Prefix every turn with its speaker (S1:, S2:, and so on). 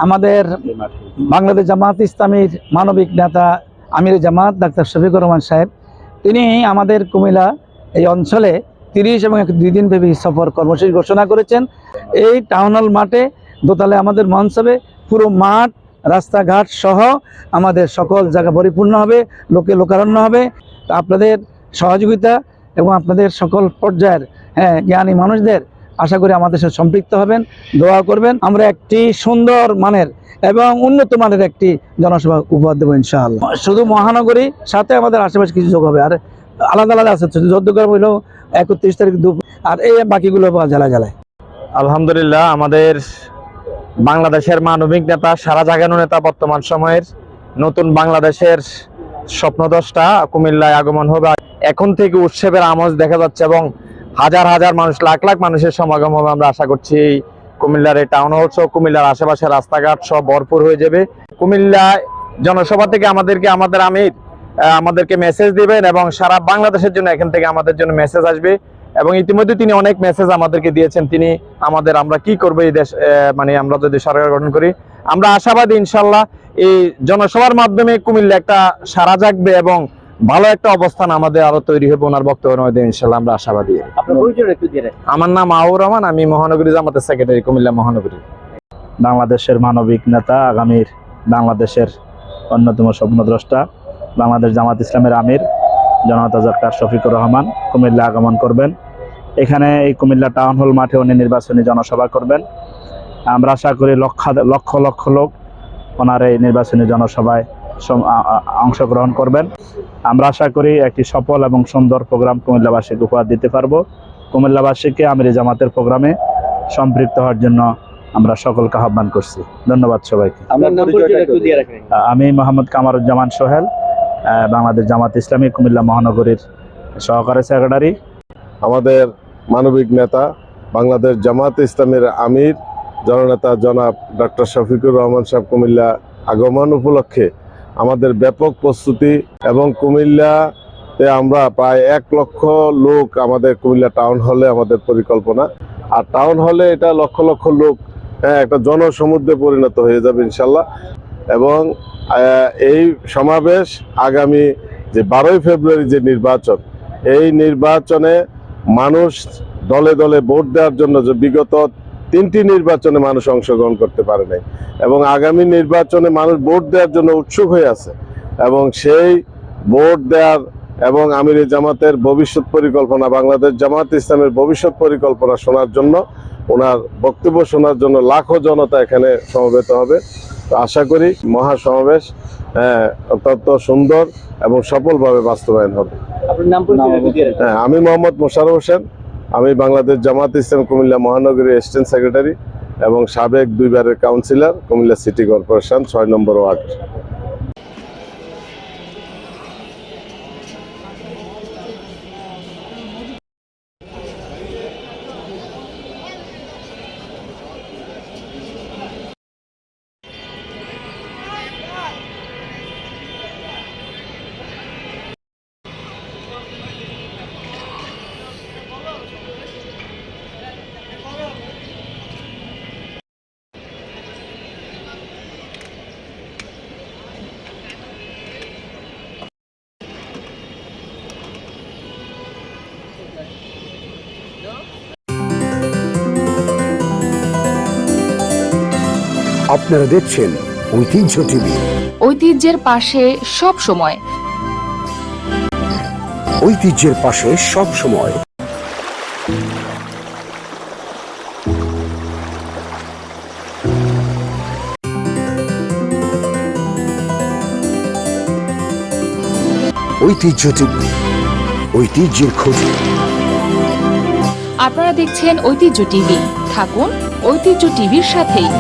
S1: আমাদের বাংলাদেশ জামাত ইসলামীর মানবিক নেতা আমির জামাত ডাক্তার শফিকুর রহমান সাহেব, তিনি আমাদের কুমিল্লা এই অঞ্চলে 30 এবং 2 দিনব্যাপী সফর কর্মসূচি ঘোষণা করেছেন। এই টাউন হল মাঠে দোতলায় আমাদের মঞ্চ হবে, পুরো মাঠ রাস্তাঘাট সহ আমাদের সকল জায়গা পরিপূর্ণ হবে, লোকারণ্য হবে। তা আপনাদের সহযোগিতা এবং আপনাদের সকল পর্যায়ের জ্ঞানী মানুষদের আশা করি আমাদের সাথে সম্পৃক্ত হবেন, দোয়া করবেন। আমরা একটি সুন্দর মানের এবং উন্নত মানের একটি জনসভা উপহার দেবো ইনশাআল্লাহ। শুধু মহানগরী, সাথে আমাদের আশেপাশে কিছু যোগ হবে, আর আলাদা আলাদা আছে। চৌদ্দগ্রাম হইলেও 31 তারিখ দুপুর, আর এই বাকিগুলো জেলায় জেলায়।
S2: আলহামদুলিল্লাহ, আমাদের বাংলাদেশের মানবিক নেতা, সারা জাগানো নেতা, বর্তমান সময়ের নতুন বাংলাদেশের স্বপ্নদ্রষ্টা কুমিল্লায় আগমন হবে। এখন থেকে উৎসবের আমেজ দেখা যাচ্ছে এবং হাজার হাজার মানুষ, লাখ লাখ মানুষের সমাগম হবে। আমরা আশা করছি এই কুমিল্লার এই টাউন হল সহ কুমিল্লার আশেপাশে রাস্তাঘাট সব ভরপুর হয়ে যাবে। কুমিল্লা জনসভা থেকে আমাদের আমির আমাদেরকে মেসেজ দিবেন এবং সারা বাংলাদেশের জন্য এখান থেকে আমাদের জন্য মেসেজ আসবে। এবং ইতিমধ্যে তিনি অনেক মেসেজ আমাদেরকে দিয়েছেন। তিনি আমরা কি করবো এই দেশ, আমরা যদি সরকার গঠন করি, আমরা আশাবাদী ইনশাল্লাহ এই জনসভার মাধ্যমে কুমিল্লা একটা সারা জাগবে এবং ভালো একটা অবস্থান আমাদের আরো তৈরি হবে ওনার বক্তব্যের মধ্যে ইনশাল্লাহ। আমরা আশাবাদী। আমার নাম আউর রহমান, আমি মহানগরী জামাতের সেক্রেটারি, কুমিল্লা মহানগরী।
S3: বাংলাদেশের মানবিক নেতা, আগামীর বাংলাদেশের অন্যতম স্বপ্নদ্রষ্টা বাংলাদেশ জামাত ইসলামের আমির জনতা ডাক্তার শফিকুর রহমান কুমিল্লা আগমন করবেন। এখানে এই কুমিল্লা টাউন হল মাঠে উনি নির্বাচনী জনসভা করবেন। আমরা আশা করি লক্ষ লক্ষ লোক ওনার এই নির্বাচনী জনসভায় অংশগ্রহণ করবেন। আমরা আশা করি একটি সফল এবং সুন্দর প্রোগ্রাম কুমিল্লাবাসীকে উপহার দিতে পারবো। কুমিল্লাবাসীকে আমির জামাতের প্রোগ্রামে সম্পৃক্ত হওয়ার জন্য আমরা সকলকে আহ্বান করছি। ধন্যবাদ সবাইকে। আমি মোহাম্মদ কামারুজ্জামান সোহেল, বাংলাদেশ জামাত ইসলামী কুমিল্লা মহানগরীর সহকারী সেক্রেটারি।
S4: আমাদের মানবিক নেতা বাংলাদেশ জামাত ইসলামের আমির জননেতা জনাব ডক্টর শফিকুর রহমান সাহেব কুমিল্লা আগমন উপলক্ষে আমাদের ব্যাপক প্রস্তুতি এবং কুমিল্লাতে আমরা প্রায় 1 লক্ষ লোক আমাদের কুমিল্লা টাউন হলে আমাদের পরিকল্পনা। আর টাউন হলে এটা লক্ষ লক্ষ লোক একটা জনসমুদ্রে পরিণত হয়ে যাবে ইনশাল্লাহ। এবং এই সমাবেশ আগামী যে 12ই ফেব্রুয়ারি যে নির্বাচন, এই নির্বাচনে মানুষ দলে দলে ভোট দেওয়ার জন্য, যে বিগত 3টি নির্বাচনে মানুষ অংশগ্রহণ করতে পারে নাই এবং আগামী নির্বাচনে মানুষ ভোট দেওয়ার জন্য উৎসুক হয়ে আছে। এবং সেই ভোট দেওয়ার এবং আমির জামাতের ভবিষ্যৎ পরিকল্পনা, বাংলাদেশ জামাত ইসলামের ভবিষ্যৎ পরিকল্পনা শোনার জন্য, ওনার বক্তব্য শোনার জন্য লাখো জনতা এখানে সমবেত হবে। তো আশা করি মহাসমাবেশ অত্যন্ত সুন্দর এবং সফলভাবে বাস্তবায়ন হবে। আমি মোহাম্মদ মোশাররফ হোসেন, আমি বাংলাদেশ জামাত ইসলাম কুমিল্লা মহানগরী অ্যাসিস্ট্যান্ট সেক্রেটারি এবং সাবেক 2 বারের কাউন্সিলর, কুমিল্লা সিটি কর্পোরেশন 6 নম্বর ওয়ার্ড।
S5: আপনারা দেখছেন ঐতিহ্য টিভি,
S6: ঐতিহ্যের পাশে সব সময়।
S5: ঐতিহ্যের পাশে সব সময়। ঐতিহ্য টিভি, ঐতিহ্যের খোঁজে।
S6: আপনারা দেখছেন ঐতিহ্য টিভি। থাকুন ঐতিহ্য টিভির সাথেই।